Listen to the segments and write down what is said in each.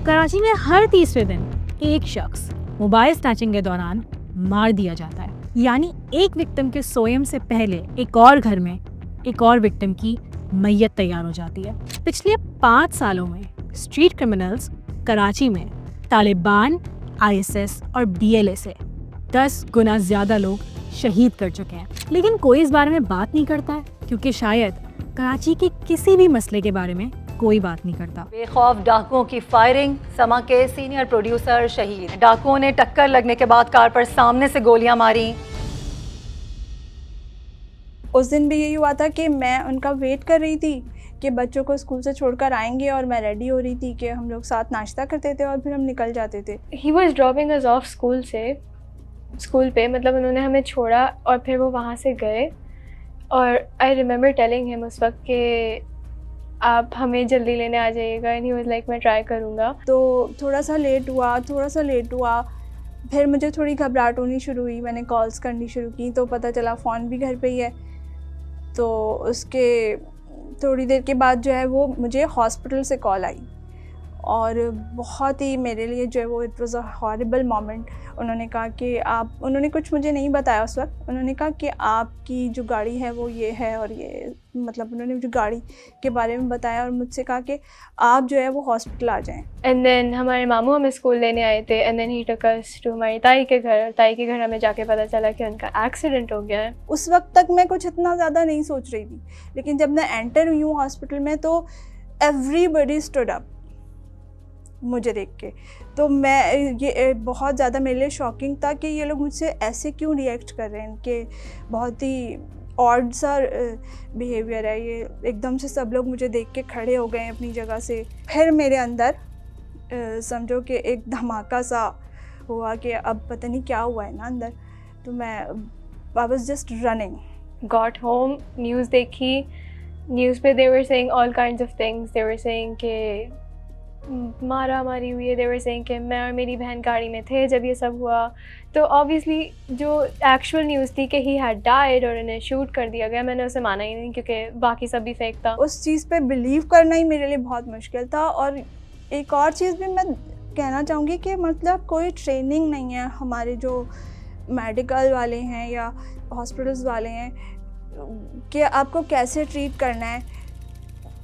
कराची में हर तीसरे दिन एक शख्स मोबाइल स्नैचिंग के दौरान मार दिया जाता है, यानी एक विक्टिम के सोयम से पहले एक और घर में एक और विक्टिम की मैयत तैयार हो जाती है। पिछले 5 सालों में स्ट्रीट क्रिमिनल्स कराची में तालिबान, ISS और BLA से 10 गुना ज्यादा लोग शहीद कर चुके हैं, लेकिन कोई इस बारे में बात नहीं करता है क्योंकि शायद कराची के किसी भी मसले के बारे में कोई बात नहीं करता। बेखौफ डाकुओं की फायरिंग, समा के सीनियर प्रोड्यूसर शहीद। डाकुओं ने टक्कर लगने के बाद कार पर सामने से गोलियां मारी। उस दिन भी यही हुआ था कि मैं उनका वेट कर रही थी कि बच्चों को स्कूल से छोड़कर आएंगे और मैं रेडी हो रही थी कि हम लोग साथ नाश्ता करते थे और फिर हम निकल जाते थे। He was dropping us of school पे, मतलब उन्होंने हमें छोड़ा और फिर वो वहाँ से गए। और आई रिमेंबर टेलिंग हिम उस वक्त कि आप हमें जल्दी लेने आ जाइएगा, एंड ही वाज लाइक मैं ट्राई करूँगा। तो थोड़ा सा लेट हुआ, फिर मुझे थोड़ी घबराहट होनी शुरू हुई। मैंने कॉल्स करनी शुरू की तो पता चला फ़ोन भी घर पे ही है। तो उसके थोड़ी देर के बाद जो है वो मुझे हॉस्पिटल से कॉल आई और बहुत ही मेरे लिए जो है वो it was a horrible moment. उन्होंने कहा कि उन्होंने कुछ मुझे नहीं बताया उस वक्त। उन्होंने कहा कि आपकी जो गाड़ी है वो ये है और ये, मतलब उन्होंने मुझे गाड़ी के बारे में बताया और मुझसे कहा कि आप जो है वो हॉस्पिटल आ जाएं। एंड देन हमारे मामू हमें स्कूल लेने आए थे, and then he took us to हमारी ताई के घर हमें जाके पता चला कि उनका एक्सीडेंट हो गया है। उस वक्त तक मैं कुछ इतना ज़्यादा नहीं सोच रही थी, लेकिन जब मैं एंटर हुई हूँ हॉस्पिटल में तो एवरीबडी स्टूड अप मुझे देख के। तो मैं ये बहुत ज़्यादा मेरे लिए शॉकिंग था कि ये लोग मुझसे ऐसे क्यों रिएक्ट कर रहे हैं। इनके बहुत ही ऑड सा बिहेवियर है ये। एकदम से सब लोग मुझे देख के खड़े हो गए अपनी जगह से। फिर मेरे अंदर समझो कि एक धमाका सा हुआ कि अब पता नहीं क्या हुआ है ना अंदर। तो मैं I was just running. Got home, news देखी, न्यूज़ पे they were saying all kinds of things. They were saying कि मारा मारी हुई है। दे वर सेइंग कि मैं और मेरी बहन गाड़ी में थे जब ये सब हुआ। तो ऑब्वियसली जो एक्चुअल न्यूज़ थी कि ही हैड डाइड और इन्हें शूट कर दिया गया, मैंने उसे माना ही नहीं क्योंकि बाकी सब भी फेक था। उस चीज़ पे बिलीव करना ही मेरे लिए बहुत मुश्किल था। और एक और चीज़ भी मैं कहना चाहूँगी कि मतलब कोई ट्रेनिंग नहीं है हमारे जो मेडिकल वाले हैं या हॉस्पिटल्स वाले हैं कि आपको कैसे ट्रीट करना है।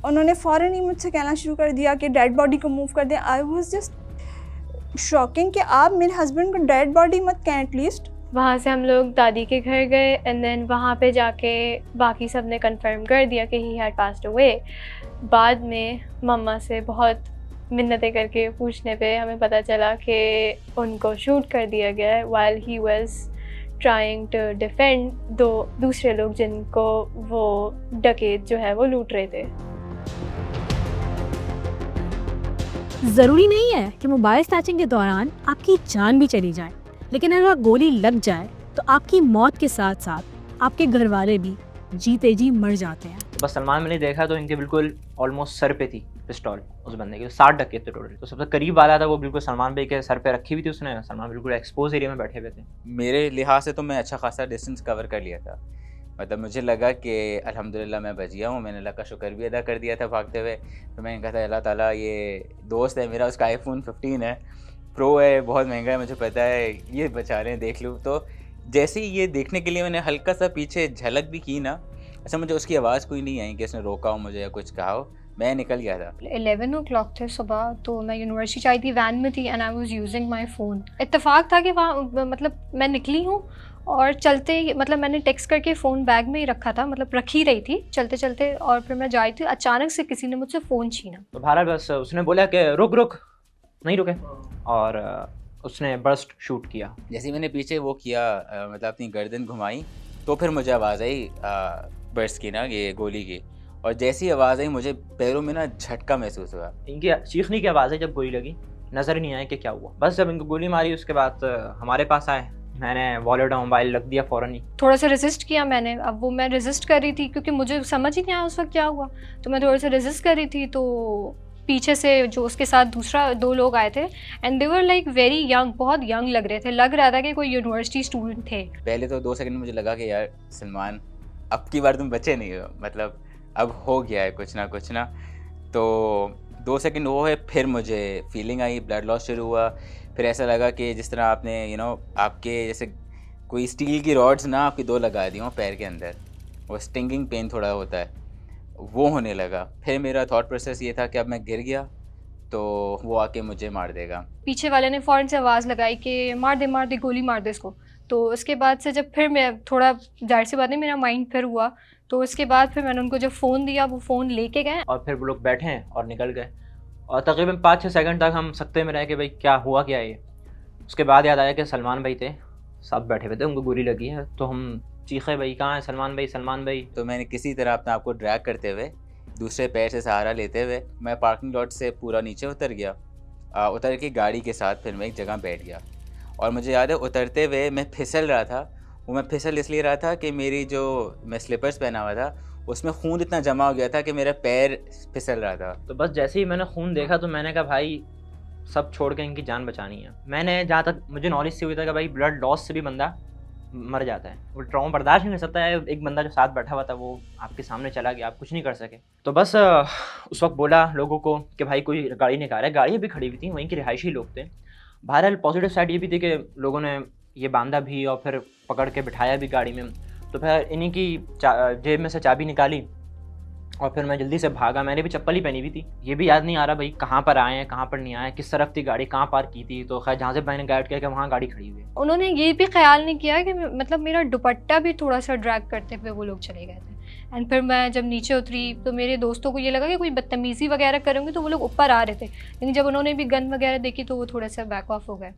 उन्होंने फ़ौरन ही मुझसे कहना शुरू कर दिया कि डेड बॉडी को मूव कर दें। आई वाज जस्ट शॉकिंग कि आप मेरे हस्बैंड को डेड बॉडी मत कहें एटलीस्ट। वहाँ से हम लोग दादी के घर गए, एंड देन वहाँ पे जाके बाकी सब ने कंफर्म कर दिया कि ही हैड पास्ड अवे। बाद में मम्मा से बहुत मिन्नतें करके पूछने पे हमें पता चला कि उनको शूट कर दिया गया है while he was trying to defend दो दूसरे लोग जिनको वो डकैत जो है वो लूट रहे थे। जरूरी नहीं है कि मोबाइल स्नैचिंग के दौरान आपकी जान भी चली जाए, लेकिन अगर गोली लग जाए तो आपकी मौत के साथ साथ आपके घर वाले भी जीते जी मर जाते हैं। बस सलमान मैंने देखा तो इनके बिल्कुल ऑलमोस्ट सर पे थी पिस्टल उस बंदे के। 60 डकैत थे टोटल। तो सबसे करीब वाला था वो बिल्कुल सलमान भाई के सर पे रखी हुई थी उसने। सलमान बिल्कुल एक्सपोज एरिया में बैठे हुए थे। मेरे लिहाज से तो मैं अच्छा खासा डिस्टेंस कवर कर लिया था। मतलब मुझे लगा कि अल्हम्दुलिल्लाह मैं बच गया हूँ। मैंने अल्लाह का शुक्र भी अदा कर दिया था भागते हुए। तो मैंने कहा था अल्लाह ताला, ये दोस्त है मेरा, उसका iPhone 15 है, प्रो है, बहुत महंगा है, मुझे पता है, ये बचा रहे हैं, देख लूँ। तो जैसे ही ये देखने के लिए मैंने हल्का सा पीछे झलक भी की ना, अच्छा मुझे उसकी आवाज़ कोई नहीं आई कि इसने रोका हो मुझे या कुछ कहा हो। मैं निकल गया था। 11 o'clock थे सुबह, तो मैं यूनिवर्सिटी आई थी, वैन में थी, and I was using my phone. इत्तेफाक था कि वहाँ मतलब मैं निकली हूँ और चलते, मतलब मैंने टेक्स्ट करके फ़ोन बैग में ही रखा था, मतलब रख ही रही थी चलते चलते, और फिर मैं जा रही थी, अचानक से किसी ने मुझसे फ़ोन छीना। तो बहरहाल बस उसने बोला कि रुक, नहीं रुके, और उसने बर्स्ट शूट किया। जैसे मैंने पीछे वो किया, मतलब अपनी गर्दन घुमाई, तो फिर मुझे आवाज़ आई बर्स्ट की ना, ये गोली की। और जैसी आवाज़ आई मुझे पैरों में ना झटका महसूस हुआ। इनकी चीखने की आवाज़ है जब गोली लगी, नज़र ही नहीं आया कि क्या हुआ। बस जब इनको गोली मारी उसके बाद हमारे पास आए, मैंने वॉलेट और मोबाइल रख दिया फ़ौरन ही। थोड़ा सा रेजिस्ट किया मैंने। अब वो मैं रेजिस्ट कर रही थी क्योंकि मुझे समझ ही नहीं आया उस वक्त क्या हुआ, तो मैं थोड़ा सा रेजिस्ट कर रही थी। तो पीछे से जो उसके साथ दो लोग आए थे, and they were like very young, बहुत यंग लग रहे थे, लग रहा था कि कोई यूनिवर्सिटी स्टूडेंट थे। पहले तो 2 सेकंड मुझे लगा कि यार सलमान, अब की बार तुम बचे नहीं हो, मतलब अब हो गया है कुछ ना। तो 2 सेकंड वो है, फिर मुझे फीलिंग आई, ब्लड लॉस शुरू हुआ। फिर ऐसा लगा कि जिस तरह आपने आपके जैसे कोई स्टील की रॉड्स ना आपकी 2 लगा दी हों पैर के अंदर, वो स्टिंगिंग पेन थोड़ा होता है, वो होने लगा। फिर मेरा थॉट प्रोसेस ये था कि अब मैं गिर गया तो वो आके मुझे मार देगा। पीछे वाले ने फ़ौरन से आवाज़ लगाई कि मार दे, गोली मार दे इसको। तो उसके बाद से जब फिर मैं थोड़ा, ज़ाहिर सी बात है मेरा माइंड फिर हुआ, तो उसके बाद फिर मैंने उनको जब फ़ोन दिया, वो फ़ोन लेके गए। और फिर वो लोग बैठे और निकल गए, और तकरीबन 5-6 सेकंड तक हम सकते में रहे कि भाई क्या हुआ क्या ये। उसके बाद याद आया कि सलमान भाई थे, सब बैठे हुए थे, उनको गोली लगी है। तो हम चीखे, भाई कहाँ है सलमान भाई, सलमान भाई। तो मैंने किसी तरह अपने आप को ड्रैग करते हुए, दूसरे पैर से सहारा लेते हुए, मैं पार्किंग लॉट से पूरा नीचे उतर गया। उतर के गाड़ी के साथ फिर मैं एक जगह बैठ गया। और मुझे याद है उतरते हुए मैं फिसल रहा था। वो मैं फिसल इसलिए रहा था कि मेरी जो मैं स्लीपर्स पहना हुआ था उसमें खून इतना जमा हो गया था कि मेरा पैर फिसल रहा था। तो बस जैसे ही मैंने खून देखा तो मैंने कहा भाई सब छोड़ के इनकी जान बचानी है। मैंने जहाँ तक मुझे नॉलेज से हुई था कि भाई ब्लड लॉस से भी बंदा मर जाता है, वो ट्रॉमा बर्दाश्त नहीं कर सकता है। एक बंदा जो साथ बैठा हुआ था वो आपके सामने चला गया, आप कुछ नहीं कर सके। तो बस उस वक्त बोला लोगों को कि भाई कोई गाड़ी निकाला है। गाड़ियाँ भी खड़ी हुई थी, वहीं के रिहायशी लोग थे। बहरहाल पॉजिटिव साइड ये भी थी कि लोगों ने ये बांधा भी और फिर पकड़ के बिठाया भी गाड़ी में। तो फिर इन्हीं की जेब में से चाबी निकाली और फिर मैं जल्दी से भागा। मैंने भी चप्पल ही पहनी हुई थी। ये भी याद नहीं आ रहा भाई कहाँ पर आए हैं कहाँ पर नहीं आए, किस तरफ थी गाड़ी, कहाँ पार्क की थी। तो खैर जहाँ से मैंने गाइड किया कि वहाँ गाड़ी खड़ी हुई है। उन्होंने ये भी ख्याल नहीं किया कि मतलब मेरा दुपट्टा भी थोड़ा सा ड्रैग करते हुए वो लोग चले गए थे। एंड फिर मैं जब नीचे उतरी तो मेरे दोस्तों को ये लगा कि कोई बदतमीज़ी वगैरह करेंगे, तो वो लोग ऊपर आ रहे थे। लेकिन जब उन्होंने भी गन वगैरह देखी तो वो थोड़ा सा बैक ऑफ हो गए।